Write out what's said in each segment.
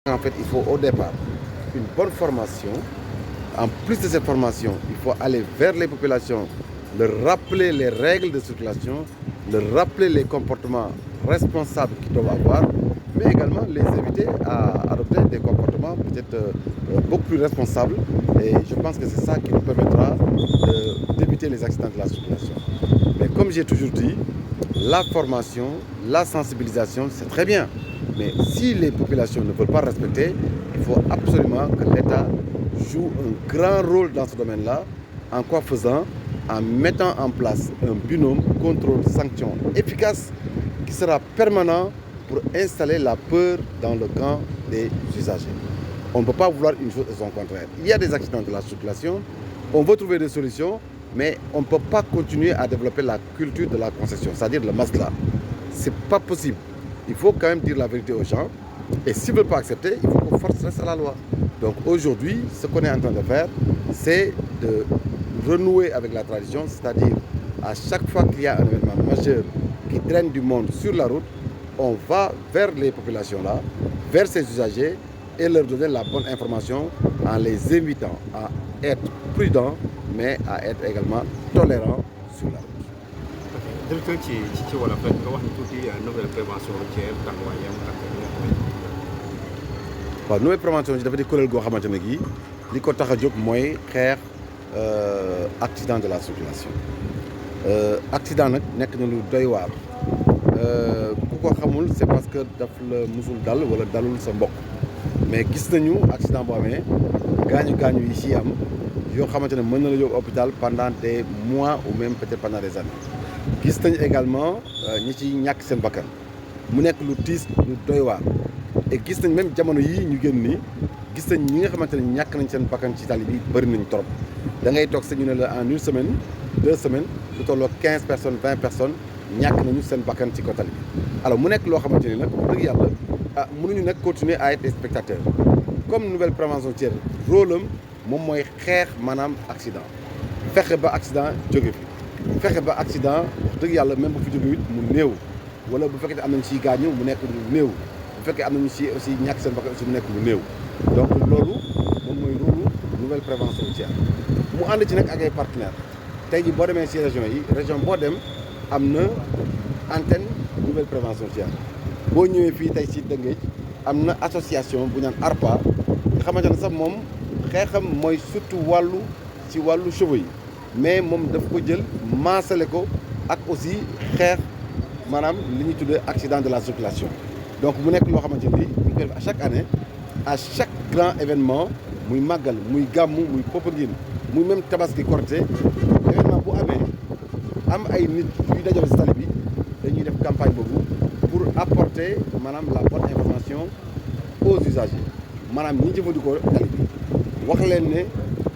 En fait, il faut au départ une bonne formation. En plus de cette formation, il faut aller vers les populations, leur rappeler les règles de circulation, leur rappeler les comportements responsables qu'ils doivent avoir, mais également les inviter à adopter des comportements peut-être beaucoup plus responsables. Et je pense que c'est ça qui nous permettra d'éviter les accidents de la circulation. Mais comme j'ai toujours dit, la formation, la sensibilisation, c'est très bien. Mais si les populations ne veulent pas respecter, il faut absolument que l'État joue un grand rôle dans ce domaine-là. En quoi faisant? En mettant en place un binôme contrôle-sanction efficace qui sera permanent pour installer la peur dans le camp des usagers. On ne peut pas vouloir une chose et son contraire. Il y a des accidents de la circulation, on veut trouver des solutions, mais on ne peut pas continuer à développer la culture de la concession, c'est-à-dire le masla. Ce n'est pas possible. Il faut quand même dire la vérité aux gens. Et s'ils ne veulent pas accepter, il faut qu'on force reste à la loi. Donc aujourd'hui, ce qu'on est en train de faire, c'est de renouer avec la tradition, c'est-à-dire à chaque fois qu'il y a un événement majeur qui draine du monde sur la route, on va vers les populations là, vers ces usagers et leur donner la bonne information en les invitant à être prudents, mais à être également tolérants sur la route. directeur ci wolof rek nga wax ni tuuti nouvelle prévention routière taxawaayam ak waaw nouvelle prévention dafa di kuréel goo xamante ne gii li ko tax a jóg mooy xeex accident de la circulation accident nag nekk na lu doy waar ku ko xamul c'est parce que daf la musul dal wala dalul sa mbokk mais gis nañu accident boo amee gaañu yi ci am yoo xamante ne mën na la yóbbu hôpital pendant des mois ou même peut-être pendant des années gis nañu également ñi ci ñàkk seen bakkan mu nekk lu tiis lu doy waar et gis nañ même jamono yii ñu génn nii gis nañ ñi nga xamante ne ñàkk nañ seen bakkan ci tali bi bëri nañ trop da ngay toog sa ñu ne la en une semaine 2 semaines lu tolloo 15 personnes 20 personnes ñàkk nañu seen bakkan ci ko tali bi alors mu nekk loo xamante ni nag wax dëgg yàlla mënuñu nag continuer à être des spectateurs comme nouvelle prévention routière rôle am moom mooy xeex maanaam accident fexe ba accident jóge fi fexe ba accident wax dëgg yàlla même bu fi jóge it mu néew wala bu fekkee am nañ ciy gaañu mu nekk lu néew bu fekkee am nañu ci aussi ñàkk seen bakkan aussi mu nekk lu néew donc loolu moom mooy rôle nouvelle prévention routière mu ànd ci nag ak ay partenaires tey jii boo demee ci région boo dem am na antenne nouvelle prévention routière boo ñëwee fii tey ci Dëngéej am na association bu ñaan ARPA nga xamante ne sax moom xeexam mooy surtout ci wàllu chevaux yi mais moom daf ko jël maasale ko ak aussi xeex maanaam li ñuy tuddee accident de la circulation donc mu nekk loo xamante ni ñu koy def à chaque année à chaque grand événement muy màggal muy gàmmu muy Popenguine muy même Tabaski Korité événement bu amee am ay nit yuy dajale si tali bi dañuy def campagne boobu pour apporter maanaam la bonne information aux usagers maanaam ñi jëfandikoo tali bi wax leen ne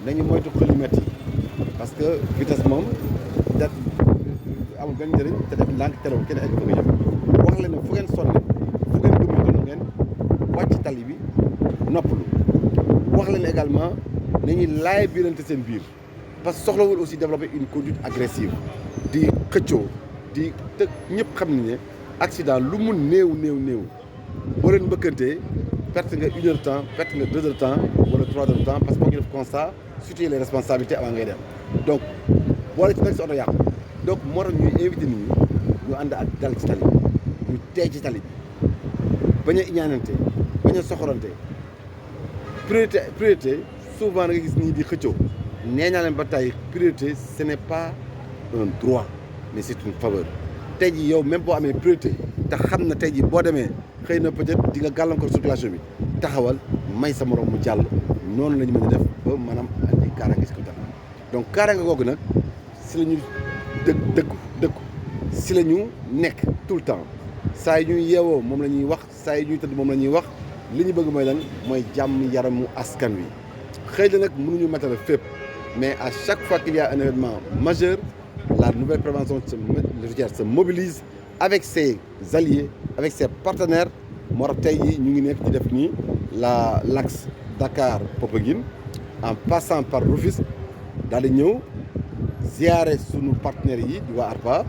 nañu moytu xëli metti parce que vitesse moom da amul benn njëriñ te def ndànk terewul kenn egg fa nga jëm wax leen ne fu ngeen sonne fu ngeen gëmmentoon ngeen wàcc tali bi noppalu wax leen également nañuy laay biirante seen biir parce que soxlawul aussi développer une conduite agressive di xëccoo di te ñëpp xam nañ ne accident lu mu néew boo leen mbëkkantee perte nga 1 heure de temps perte nga 2 heures de temps wala 3 heures de temps parce que boo ñu def constat situer les responsabilités avant ngay dem donc boole ci nag si oto yàqu donc moo tax ñuy invité nit ñi ñu ànd ak dal ci tali bi ñu tey ci tali bi bañ a iñaanante bañ a soxorante priorité souvent da nga gis ñii di xëccoo nee naa leen ba tey priorité ce n'est pas un droit mais c'est une faveur tey jii yow même boo amee priorité te xam na tey jii boo demee xëy na peut-être di nga gàllankoor circulation bi taxawal may sa morom mu jàll noonu la ñu mën a def ba maanaam andi kaaraange si ko tam donc kaaraange googu nag si la ñu dëkku si la ñu nekk tout le temps saa yi ñuy yeewoo moom la ñuy wax saa yi ñuy tëdd moom la ñuy wax li ñu bëgg mooy lan mooy jàmm yaramu askan wi xëy na nag mënuñu matale fépp mais à chaque fois qu'il y a un événement majeur la nouvelle prévention routière se mobilise avec ses alliés avec ses partenaires moo tax tey jii ñu ngi nekk di def nii l'axe Dakar Popenguine en passant par Rufisque daal di ñëw ziare sunu partenaires yi di waa ARPA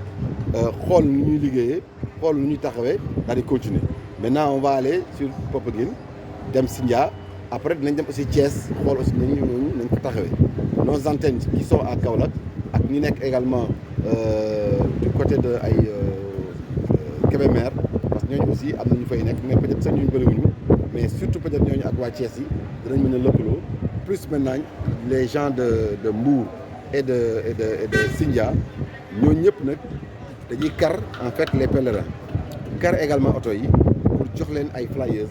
xool nu ñuy liggéeyee xool nu ñuy taxawee daal di continuer maintenant on va aller sur Popenguine dem Sindia après dinañ dem aussi Thiès xool aussi nañ ko taxawee nos antennes qui sont à Kaolack ak ñi nekk également du côté de ay Kébémer parce que ñooñu aussi am na ñu fay nekk mais peut-être sax ñu bëriwuñu mais surtout peut-être ñooñu ak waa Thiès yi dinañ mën a lëkkaloo plus maintenant les gens de Mbour et de Sindia ñooñu ñëpp nag dañuy kar en fait les pèlerins kar également oto yi pour jox leen ay flyers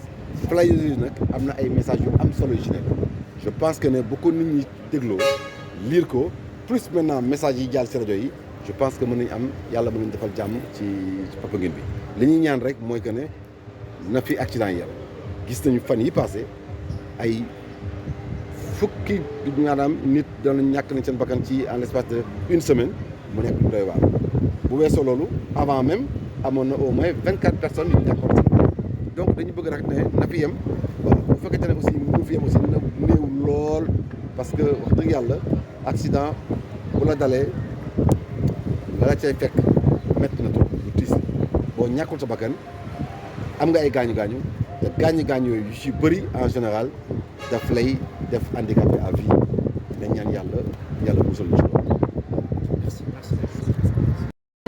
yi nag am na ay messages yu am solo yu ci nekk je pense que ne bu ko nit ñi dégloo lire ko plus maintenant message yi jàll ci rajo yi je pense que mën nañu am yàlla mën nañu defal jàmm ci Popenguine bi li ñuy ñaan rek mooy que ne na fi accident yi gis nañu fan yi passé ay fukki maanaam nit doon ñàkk nañ seen bakkan ci en l'espace de une semaine mu nekk lu doy waar bu weesoo loolu avant même amoon na au moins 24 personnes yu d'accord donc dañu bëgg rek ne na fi yem bu fekkente ne aussi mu fi yem aussi na néew lool parce que wax dëgg yàlla accident bu la dalee la cay fekk métti na trop lu tiis boo ñàkkul sa bakkan am nga ay gaañu-gaañu te gaañu-gaañu yooyu yu ci bëri en général daf lay def handicapé à vie dañ ñaan yàlla musal ci loolu.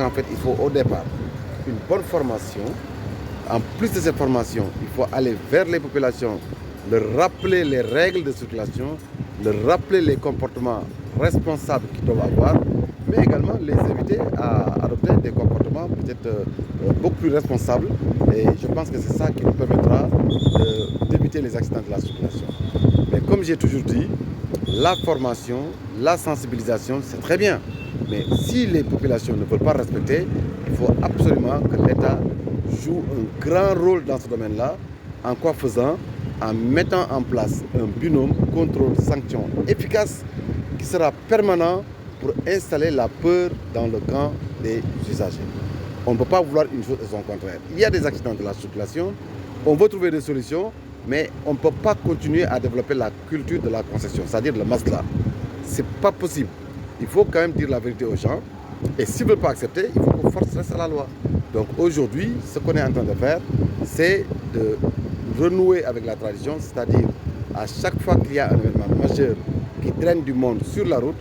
En fait, il faut au départ une bonne formation. En plus de cette formation, il faut aller vers les populations, leur rappeler les règles de circulation, leur rappeler les comportements responsables qu'ils doivent avoir, mais également les inviter à adopter des comportements peut-être beaucoup plus responsables. Et je pense que c'est ça qui nous permettra d'éviter les accidents de la circulation. Mais comme j'ai toujours dit, la formation, la sensibilisation, c'est très bien. Mais si les populations ne veulent pas respecter, il faut absolument que l'État joue un grand rôle dans ce domaine-là. En quoi faisant? En mettant en place un binôme contrôle-sanction efficace qui sera permanent pour installer la peur dans le camp des usagers. On ne peut pas vouloir une chose et son contraire. Il y a des accidents de la circulation, on veut trouver des solutions, mais on ne peut pas continuer à développer la culture de la concession, c'est-à-dire le masla. Ce n'est pas possible. Il faut quand même dire la vérité aux gens. Et s'ils ne veulent pas accepter, il faut qu'on force reste à la loi. Donc aujourd'hui, ce qu'on est en train de faire, c'est de renouer avec la tradition, c'est-à-dire à chaque fois qu'il y a un événement majeur qui draine du monde sur la route,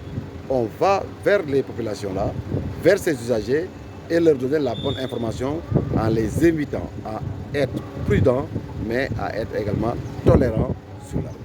on va vers les populations-là, vers ces usagers et leur donner la bonne information en les invitant à être prudents, mais à être également tolérants sur la route.